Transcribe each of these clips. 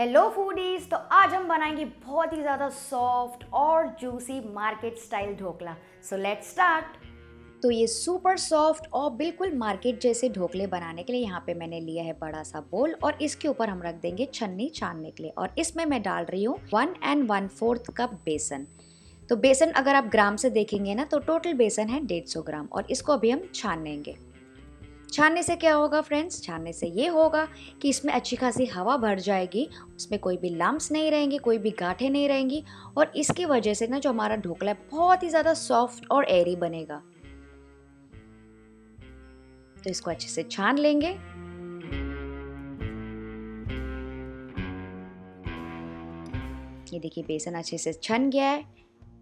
Hello foodies. तो आज हम बनाएंगे बहुत ही ज़्यादा सॉफ्ट और juicy market style dhokla. So let's start. तो ये सुपर सॉफ्ट और बिल्कुल मार्केट जैसे ढोकले बनाने के लिए यहाँ पे मैंने लिया है बड़ा सा बोल और इसके ऊपर हम रख देंगे छन्नी छानने के लिए। और इसमें मैं डाल रही हूँ 1 1/4 कप बेसन। तो बेसन अगर आप ग्राम से देखेंगे ना तो टोटल बेसन है 150 ग्राम और इसको अभी हम छान लेंगे। छानने से क्या होगा फ्रेंड्स, छानने से ये होगा कि इसमें अच्छी खासी हवा भर जाएगी, उसमें कोई भी लम्प्स नहीं रहेंगे, कोई भी गांठें नहीं रहेंगी और इसकी वजह से ना जो हमारा ढोकला है बहुत ही ज़्यादा सॉफ्ट और एयरी बनेगा। तो इसको अच्छे से छान लेंगे। ये देखिए बेसन अच्छे से छन गया है,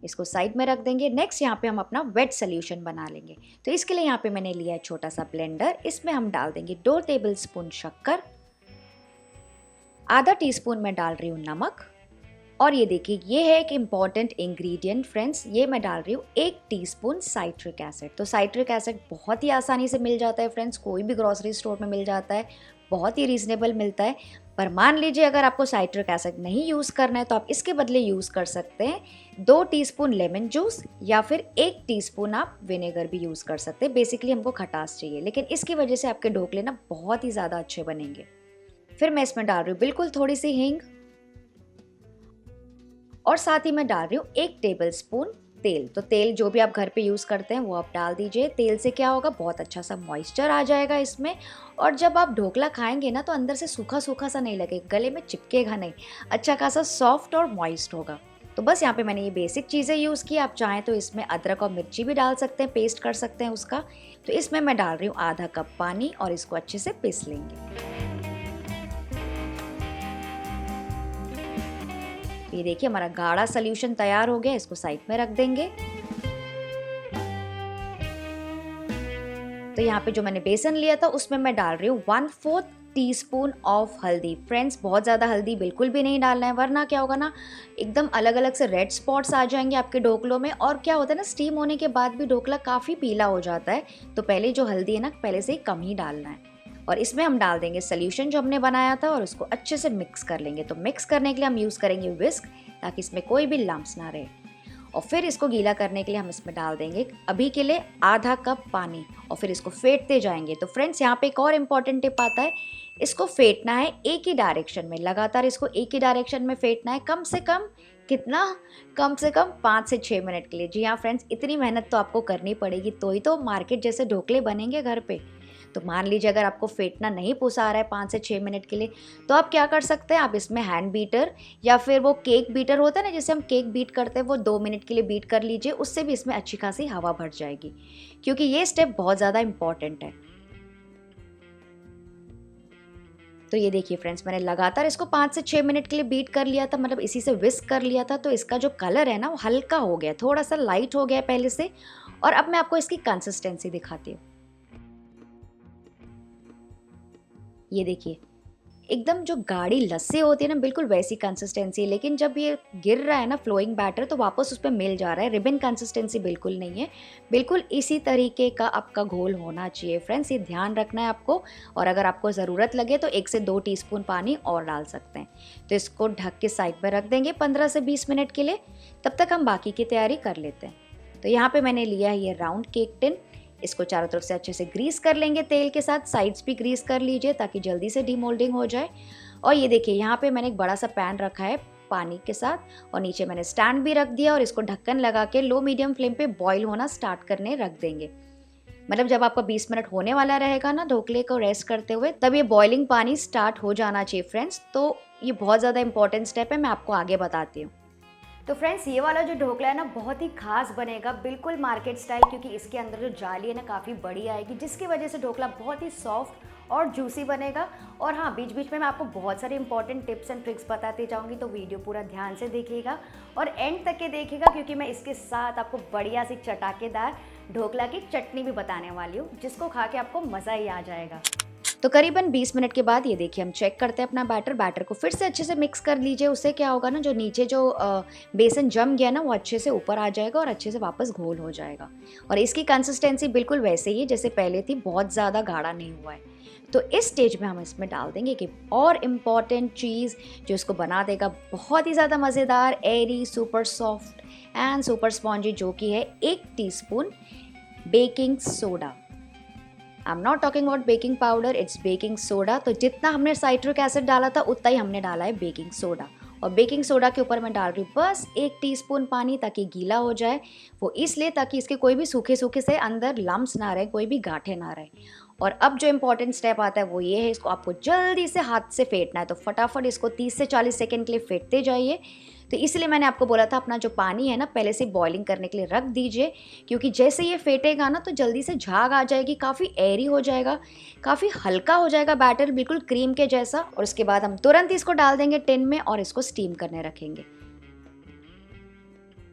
इसको साइड में रख देंगे। नेक्स्ट यहाँ पे हम अपना वेट सोल्यूशन बना लेंगे। तो इसके लिए यहाँ पे मैंने लिया है छोटा सा ब्लेंडर। इसमें हम डाल देंगे 2 टेबलस्पून शक्कर, आधा टीस्पून मैं डाल रही हूँ नमक और ये देखिए ये है एक इम्पॉर्टेंट इंग्रेडिएंट फ्रेंड्स, ये मैं डाल रही हूँ 1 टीस्पून साइट्रिक एसिड। तो साइट्रिक एसिड बहुत ही आसानी से मिल जाता है फ्रेंड्स, कोई भी ग्रोसरी स्टोर में मिल जाता है, बहुत ही रीजनेबल मिलता है। पर मान लीजिए अगर आपको साइट्रिक एसिड नहीं यूज़ करना है तो आप इसके बदले यूज़ कर सकते हैं 2 टीस्पून लेमन जूस या फिर 1 टीस्पून आप विनेगर भी यूज़ कर सकते हैं। बेसिकली हमको खटास चाहिए, लेकिन इसकी वजह से आपके ढोकले ना बहुत ही ज़्यादा अच्छे बनेंगे। फिर मैं इसमें डाल रही हूँ बिल्कुल थोड़ी सी हींग और साथ ही मैं डाल रही हूँ 1 टेबलस्पून तेल। तो तेल जो भी आप घर पे यूज़ करते हैं वो आप डाल दीजिए। तेल से क्या होगा, बहुत अच्छा सा मॉइस्चर आ जाएगा इसमें और जब आप ढोकला खाएंगे ना तो अंदर से सूखा सूखा सा नहीं लगेगा, गले में चिपकेगा नहीं, अच्छा खासा सॉफ्ट और मॉइस्ट होगा। तो बस यहाँ पे मैंने ये बेसिक चीज़ें यूज़ की। आप चाहें तो इसमें अदरक और मिर्ची भी डाल सकते हैं, पेस्ट कर सकते हैं उसका। तो इसमें मैं डाल रही हूँ आधा कप पानी और इसको अच्छे से पीस लेंगे। ये देखिए हमारा गाढ़ा सॉल्यूशन तैयार हो गया, इसको साइड में रख देंगे। तो यहाँ पे जो मैंने बेसन लिया था उसमें मैं डाल रही हूँ 1/4 टीस्पून ऑफ हल्दी। फ्रेंड्स बहुत ज़्यादा हल्दी बिल्कुल भी नहीं डालना है, वरना क्या होगा ना एकदम अलग अलग से रेड स्पॉट्स आ जाएंगे आपके ढोकलों में। और क्या होता है ना, स्टीम होने के बाद भी ढोकला काफ़ी पीला हो जाता है। तो पहले जो हल्दी है ना पहले से ही कम ही डालना है। और इसमें हम डाल देंगे सोल्यूशन जो हमने बनाया था और उसको अच्छे से मिक्स कर लेंगे। तो मिक्स करने के लिए हम यूज़ करेंगे विस्क, ताकि इसमें कोई भी लम्प्स ना रहे। और फिर इसको गीला करने के लिए हम इसमें डाल देंगे अभी के लिए आधा कप पानी और फिर इसको फेंटते जाएंगे। तो फ्रेंड्स यहाँ पे एक और इम्पॉर्टेंट टिप आता है, इसको फेंटना है एक ही डायरेक्शन में, लगातार इसको एक ही डायरेक्शन में फेंटना है। कम से कम कितना, कम से कम 5 से 6 मिनट के लिए। जी हाँ फ्रेंड्स, इतनी मेहनत तो आपको करनी पड़ेगी, तो ही तो मार्केट जैसे ढोकले बनेंगे घर पे। तो मान लीजिए अगर आपको फेंटना नहीं पुसा रहा है 5 से 6 मिनट के लिए, तो आप क्या कर सकते हैं, आप इसमें हैंड बीटर या फिर वो केक बीटर होता है ना जिससे हम केक बीट करते हैं, वो 2 मिनट के लिए बीट कर लीजिए। उससे भी इसमें अच्छी खासी हवा भर जाएगी, क्योंकि ये स्टेप बहुत ज़्यादा इंपॉर्टेंट है। तो ये देखिए फ्रेंड्स, मैंने लगातार इसको 5 से 6 मिनट के लिए बीट कर लिया था, मतलब इसी से विस्क कर लिया था। तो इसका जो कलर है ना वो हल्का हो गया, थोड़ा सा लाइट हो गया पहले से। और अब मैं आपको इसकी कंसिस्टेंसी दिखाती हूँ। ये देखिए एकदम जो गाढ़ी लस्सी होती है ना बिल्कुल वैसी कंसिस्टेंसी है, लेकिन जब ये गिर रहा है ना फ्लोइंग बैटर तो वापस उस पर मिल जा रहा है। रिबन कंसिस्टेंसी बिल्कुल नहीं है, बिल्कुल इसी तरीके का आपका घोल होना चाहिए फ्रेंड्स, ये ध्यान रखना है आपको। और अगर आपको ज़रूरत लगे तो 1 से 2 टीस्पून पानी और डाल सकते हैं। तो इसको ढक के साइड पर रख देंगे 15 से 20 मिनट के लिए। तब तक हम बाकी की तैयारी कर लेते हैं। तो यहाँ पर मैंने लिया है ये राउंड केक टिन, इसको चारों तरफ से अच्छे से ग्रीस कर लेंगे तेल के साथ। साइड्स भी ग्रीस कर लीजिए ताकि जल्दी से डीमोल्डिंग हो जाए। और ये देखिए यहाँ पे मैंने एक बड़ा सा पैन रखा है पानी के साथ और नीचे मैंने स्टैंड भी रख दिया और इसको ढक्कन लगा के लो मीडियम फ्लेम पे बॉईल होना स्टार्ट करने रख देंगे। मतलब जब आपका 20 मिनट होने वाला रहेगा ना ढोकले को रेस्ट करते हुए, तब ये बॉइलिंग पानी स्टार्ट हो जाना चाहिए फ्रेंड्स। तो ये बहुत ज़्यादा इंपॉर्टेंट स्टेप है, मैं आपको आगे बताती हूँ। तो फ्रेंड्स ये वाला जो ढोकला है ना बहुत ही खास बनेगा, बिल्कुल मार्केट स्टाइल, क्योंकि इसके अंदर जो जाली है ना काफ़ी बड़ी आएगी, जिसकी वजह से ढोकला बहुत ही सॉफ्ट और जूसी बनेगा। और हाँ, बीच बीच में मैं आपको बहुत सारे इंपॉर्टेंट टिप्स एंड ट्रिक्स बताती जाऊंगी, तो वीडियो पूरा ध्यान से देखिएगा और एंड तक के देखिएगा, क्योंकि मैं इसके साथ आपको बढ़िया सी चटाकेदार ढोकला की चटनी भी बताने वाली हूँ, जिसको खा के आपको मज़ा ही आ जाएगा। तो करीबन 20 मिनट के बाद ये देखिए हम चेक करते हैं अपना बैटर को फिर से अच्छे से मिक्स कर लीजिए। उससे क्या होगा ना, जो नीचे जो बेसन जम गया ना वो अच्छे से ऊपर आ जाएगा और अच्छे से वापस घोल हो जाएगा। और इसकी कंसिस्टेंसी बिल्कुल वैसे ही है जैसे पहले थी, बहुत ज़्यादा गाढ़ा नहीं हुआ है। तो इस स्टेज में हम इसमें डाल देंगे कि और इम्पॉर्टेंट चीज़ जो इसको बना देगा बहुत ही ज़्यादा मज़ेदार, Airy, super soft and super spongy, जो कि है 1 teaspoon baking soda. I am not talking about baking powder, it's baking soda. तो जितना हमने साइट्रिक एसिड डाला था उतना ही हमने डाला है बेकिंग सोडा। और बेकिंग सोडा के ऊपर मैं डाल रही हूँ बस 1 टीस्पून पानी, ताकि गीला हो जाए। वो इसलिए ताकि इसके कोई भी सूखे सूखे से अंदर लम्स ना रहे, कोई भी गांठें ना रहे। और अब जो इम्पोर्टेंट स्टेप आता है वो ये है, इसको आपको जल्दी से हाथ से फेंटना है। तो फटाफट इसको 30 से 40 सेकेंड के लिए फेंटते जाइए। तो इसलिए मैंने आपको बोला था अपना जो पानी है ना पहले से बॉइलिंग करने के लिए रख दीजिए, क्योंकि जैसे ये फेंटेगा ना तो जल्दी से झाग आ जाएगी, काफ़ी एयरी हो जाएगा, काफ़ी हल्का हो जाएगा बैटर, बिल्कुल क्रीम के जैसा। और उसके बाद हम तुरंत इसको डाल देंगे टिन में और इसको स्टीम करने रखेंगे।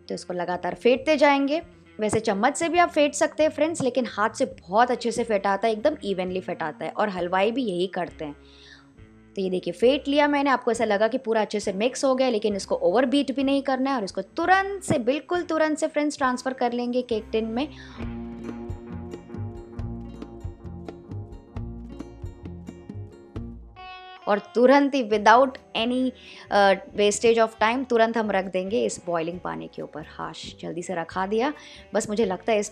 तो इसको लगातार फेंटते जाएंगे। वैसे चम्मच से भी आप फेंट सकते हैं फ्रेंड्स, लेकिन हाथ से बहुत अच्छे से फेंटाता है, एकदम इवनली फेंटाता है, और हलवाई भी यही करते हैं। तो ये देखिए फेंट लिया मैंने, आपको ऐसा लगा कि पूरा अच्छे से मिक्स हो गया, लेकिन इसको ओवर बीट भी नहीं करना है, और इसको तुरंत से, बिल्कुल तुरंत से फ्रेंड्स ट्रांसफ़र कर लेंगे केक टिन में। और तुरंत ही without any wastage of time तुरंत हम रख देंगे इस बॉइलिंग पानी के ऊपर। हाश जल्दी से रखा दिया, बस मुझे लगता है इस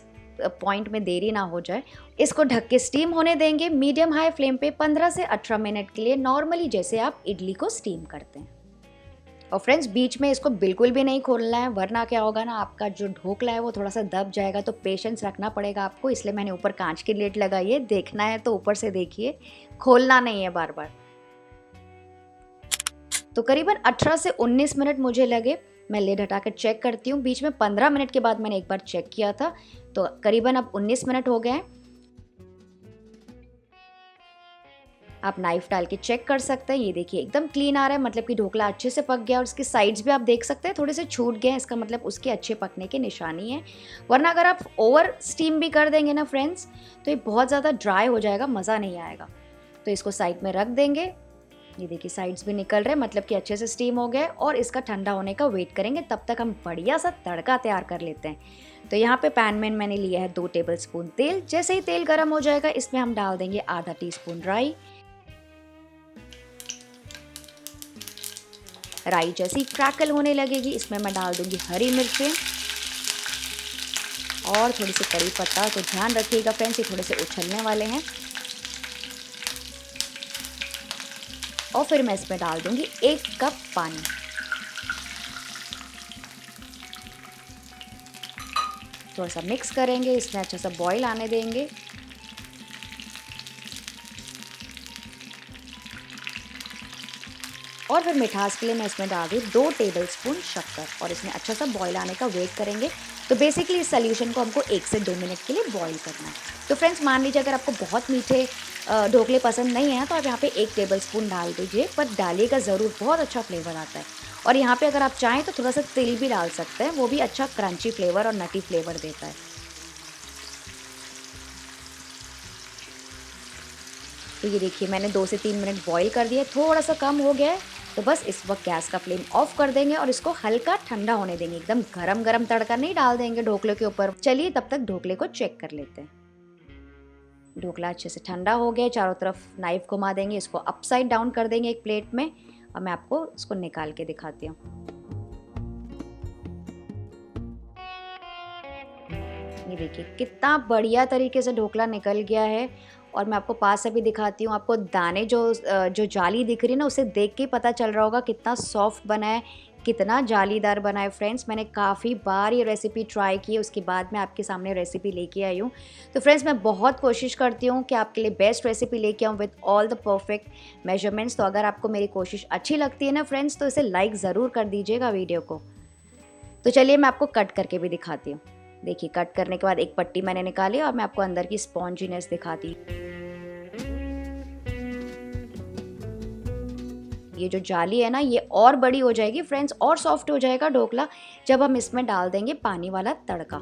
पॉइंट में देरी ना हो जाए। इसको ढक के स्टीम होने देंगे मीडियम हाई फ्लेम पे 15 से 18 मिनट के लिए, नॉर्मली जैसे आप इडली को स्टीम करते हैं। और फ्रेंड्स बीच में इसको बिल्कुल भी नहीं खोलना है, वरना क्या होगा ना, आपका जो ढोकला है वो थोड़ा सा दब जाएगा। तो पेशेंस रखना पड़ेगा आपको, इसलिए मैंने ऊपर कांच की प्लेट लगाई है। देखना है तो ऊपर से देखिए, खोलना नहीं है बार बार। तो करीबन 18 से 19 मिनट मुझे लगे। मैं लिड हटाकर चेक करती हूँ, बीच में 15 मिनट के बाद मैंने एक बार चेक किया था। तो करीबन अब 19 मिनट हो गए हैं। आप नाइफ डाल के चेक कर सकते हैं। ये देखिए एकदम क्लीन आ रहा है, मतलब कि ढोकला अच्छे से पक गया। और उसकी साइड्स भी आप देख सकते हैं थोड़े से छूट गए हैं, इसका मतलब उसके अच्छे पकने की निशानी है। वरना अगर आप ओवर स्टीम भी कर देंगे ना फ्रेंड्स, तो ये बहुत ज़्यादा ड्राई हो जाएगा, मज़ा नहीं आएगा। तो इसको साइड में रख देंगे। ये देखिए साइड्स भी निकल रहे हैं, मतलब कि अच्छे से स्टीम हो गए। और इसका ठंडा होने का वेट करेंगे, तब तक हम बढ़िया सा तड़का तैयार कर लेते हैं। तो यहाँ पे पैन में मैंने लिया है 2 टेबलस्पून तेल। जैसे ही तेल गर्म हो जाएगा, इसमें हम डाल देंगे आधा टीस्पून राई। राई जैसी क्रैकल होने लगेगी, इसमें मैं डाल दूंगी हरी मिर्चें और थोड़ी सी कड़ी पत्ता। तो ध्यान रखिएगा फ्रेंड्स, ये थोड़े से उछलने वाले हैं। और फिर मैं इसमें डाल दूंगी 1 कप पानी। थोड़ा सा मिक्स करेंगे, इसमें अच्छा सा बॉईल आने देंगे। और फिर मिठास के लिए मैं इसमें डाल दूँ 2 टेबलस्पून शक्कर, और इसमें अच्छा सा बॉईल आने का वेट करेंगे। तो बेसिकली इस सोल्यूशन को हमको 1 से 2 मिनट के लिए बॉईल करना है। तो फ्रेंड्स मान लीजिए अगर आपको बहुत मीठे ढोकले पसंद नहीं है तो आप यहाँ पे 1 टेबलस्पून डाल दीजिए, पर डालिएगा ज़रूर, बहुत अच्छा फ्लेवर आता है। और यहाँ पे अगर आप चाहें तो थोड़ा सा तिल भी डाल सकते हैं, वो भी अच्छा क्रंची फ्लेवर और नटी फ्लेवर देता है। तो ये देखिए मैंने 2 से 3 मिनट बॉईल कर दिया, थोड़ा सा कम हो गया है। तो बस इस वक्त गैस का फ्लेम ऑफ कर देंगे और इसको हल्का ठंडा होने देंगे। एकदम गरम गरम तड़का नहीं डाल देंगे ढोकले के ऊपर। चलिए तब तक ढोकले को चेक कर लेते हैं। ढोकला अच्छे से ठंडा हो गया, चारों तरफ नाइफ घुमा देंगे, इसको अपसाइड डाउन कर देंगे एक प्लेट में। और मैं आपको इसको निकाल के दिखाती हूँ। ये देखिए कितना बढ़िया तरीके से ढोकला निकल गया है। और मैं आपको पास से भी दिखाती हूँ। आपको दाने जो जाली दिख रही है ना, उसे देख के पता चल रहा होगा कितना सॉफ्ट बना है, कितना जालीदार बना है। फ्रेंड्स मैंने काफ़ी बार ये रेसिपी ट्राई की है, उसके बाद मैं आपके सामने रेसिपी लेके आई हूँ। तो फ्रेंड्स मैं बहुत कोशिश करती हूँ कि आपके लिए बेस्ट रेसिपी लेके आऊँ with all the perfect measurements. तो अगर आपको मेरी कोशिश अच्छी लगती है ना फ्रेंड्स, तो इसे लाइक ज़रूर कर दीजिएगा वीडियो को। तो चलिए मैं आपको कट करके भी दिखाती हूँ। देखिए कट करने के बाद एक पट्टी मैंने निकाली और मैं आपको अंदर की स्पॉन्जीनेस दिखाती हूँ। ये जो जाली है ना, ये और बड़ी हो जाएगी फ्रेंड्स, और सॉफ्ट हो जाएगा ढोकला जब हम इसमें डाल देंगे पानी वाला तड़का।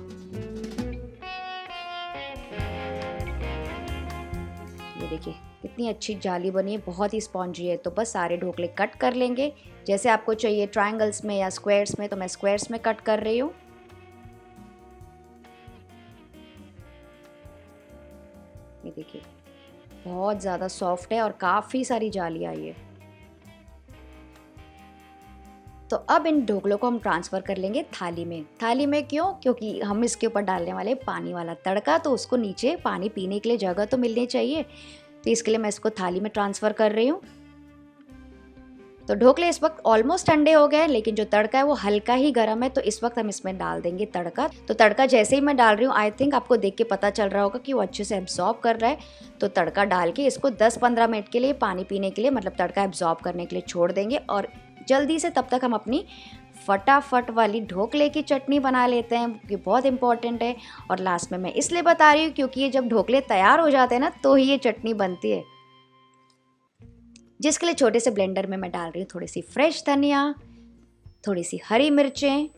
ये देखिए कितनी अच्छी जाली बनी है, बहुत ही स्पॉन्जी है। तो बस सारे ढोकले कट कर लेंगे जैसे आपको चाहिए, ट्रायंगल्स में या स्क्वायर्स में। तो मैं स्क्वायर्स में कट कर रही हूँ। ये देखिए बहुत ज़्यादा सॉफ्ट है और काफ़ी सारी जाली आई है। तो अब इन ढोकलों को हम ट्रांसफ़र कर लेंगे थाली में। थाली में क्यों? क्योंकि हम इसके ऊपर डालने वाले हैं पानी वाला तड़का, तो उसको नीचे पानी पीने के लिए जगह तो मिलनी चाहिए। तो इसके लिए मैं इसको थाली में ट्रांसफ़र कर रही हूँ। तो ढोकले इस वक्त ऑलमोस्ट ठंडे हो गए हैं, लेकिन जो तड़का है वो हल्का ही गर्म है, तो इस वक्त हम इसमें डाल देंगे तड़का। तो तड़का जैसे ही मैं डाल रही हूँ, आई थिंक आपको देख के पता चल रहा होगा कि वो अच्छे से एब्जॉर्ब कर रहा है। तो तड़का डाल के इसको 10-15 मिनट के लिए पानी पीने के लिए, मतलब तड़का एब्जॉर्ब करने के लिए छोड़ देंगे। और जल्दी से तब तक हम अपनी फटाफट वाली ढोकले की चटनी बना लेते हैं, ये बहुत इंपॉर्टेंट है। और लास्ट में मैं इसलिए बता रही हूँ क्योंकि ये जब ढोकले तैयार हो जाते हैं ना, तो ही ये चटनी बनती है। जिसके लिए छोटे से ब्लेंडर में मैं डाल रही हूँ थोड़ी सी फ्रेश धनिया, थोड़ी सी हरी मिर्चें,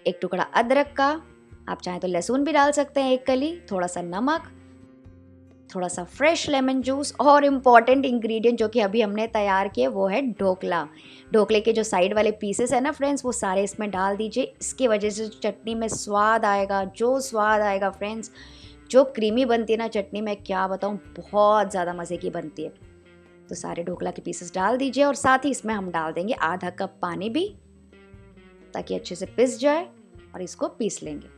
एक टुकड़ा अदरक का, आप चाहें तो लहसुन भी डाल सकते हैं एक कली, थोड़ा सा नमक, थोड़ा सा फ्रेश लेमन जूस, और इम्पॉर्टेंट इंग्रेडिएंट जो कि अभी हमने तैयार किए वो है ढोकला। ढोकले के जो साइड वाले पीसेस है ना फ्रेंड्स, वो सारे इसमें डाल दीजिए। इसकी वजह से चटनी में स्वाद आएगा, जो स्वाद आएगा फ्रेंड्स, जो क्रीमी बनती है ना चटनी, मैं क्या बताऊँ, बहुत ज़्यादा मज़े की बनती है। तो सारे ढोकला के पीसेस डाल दीजिए और साथ ही इसमें हम डाल देंगे आधा कप पानी भी, ताकि अच्छे से पिस जाए, और इसको पीस लेंगे।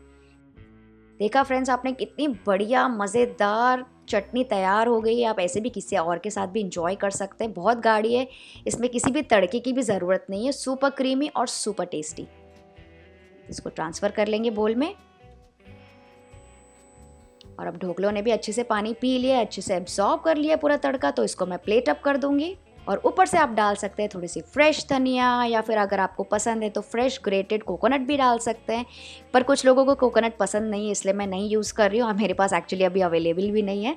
देखा फ्रेंड्स आपने, कितनी बढ़िया मज़ेदार चटनी तैयार हो गई है। आप ऐसे भी किसी और के साथ भी इंजॉय कर सकते हैं। बहुत गाढ़ी है, इसमें किसी भी तड़के की भी ज़रूरत नहीं है, सुपर क्रीमी और सुपर टेस्टी। इसको ट्रांसफ़र कर लेंगे बोल में। और अब ढोकलों ने भी अच्छे से पानी पी लिया, अच्छे से एब्जॉर्ब कर लिया पूरा तड़का, तो इसको मैं प्लेट अप कर दूंगी। और ऊपर से आप डाल सकते हैं थोड़ी सी फ्रेश धनिया, या फिर अगर आपको पसंद है तो फ्रेश ग्रेटेड कोकोनट भी डाल सकते हैं। पर कुछ लोगों को कोकोनट पसंद नहीं है, इसलिए मैं नहीं यूज़ कर रही हूँ, और मेरे पास एक्चुअली अभी अवेलेबल भी नहीं है।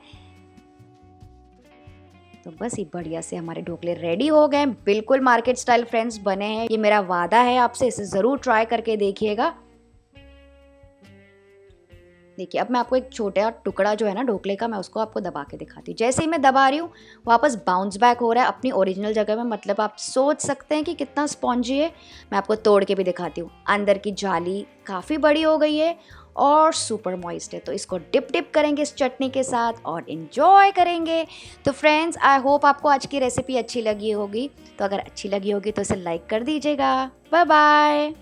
तो बस ये बढ़िया से हमारे ढोकले रेडी हो गए, बिल्कुल मार्केट स्टाइल फ्रेंड्स बने हैं। ये मेरा वादा है आपसे, इसे ज़रूर ट्राई करके देखिएगा। देखिए अब मैं आपको एक छोटा टुकड़ा जो है ना ढोकले का, मैं उसको आपको दबा के दिखाती हूँ। जैसे ही मैं दबा रही हूँ, वापस बाउंस बैक हो रहा है अपनी ओरिजिनल जगह में, मतलब आप सोच सकते हैं कि कितना स्पॉन्जी है। मैं आपको तोड़ के भी दिखाती हूँ। अंदर की जाली काफ़ी बड़ी हो गई है और सुपर मॉइस्ट है। तो इसको डिप करेंगे इस चटनी के साथ और इन्जॉय करेंगे। तो फ्रेंड्स, आई होप आपको आज की रेसिपी अच्छी लगी होगी। तो अगर अच्छी लगी होगी तो इसे लाइक कर दीजिएगा। Bye bye.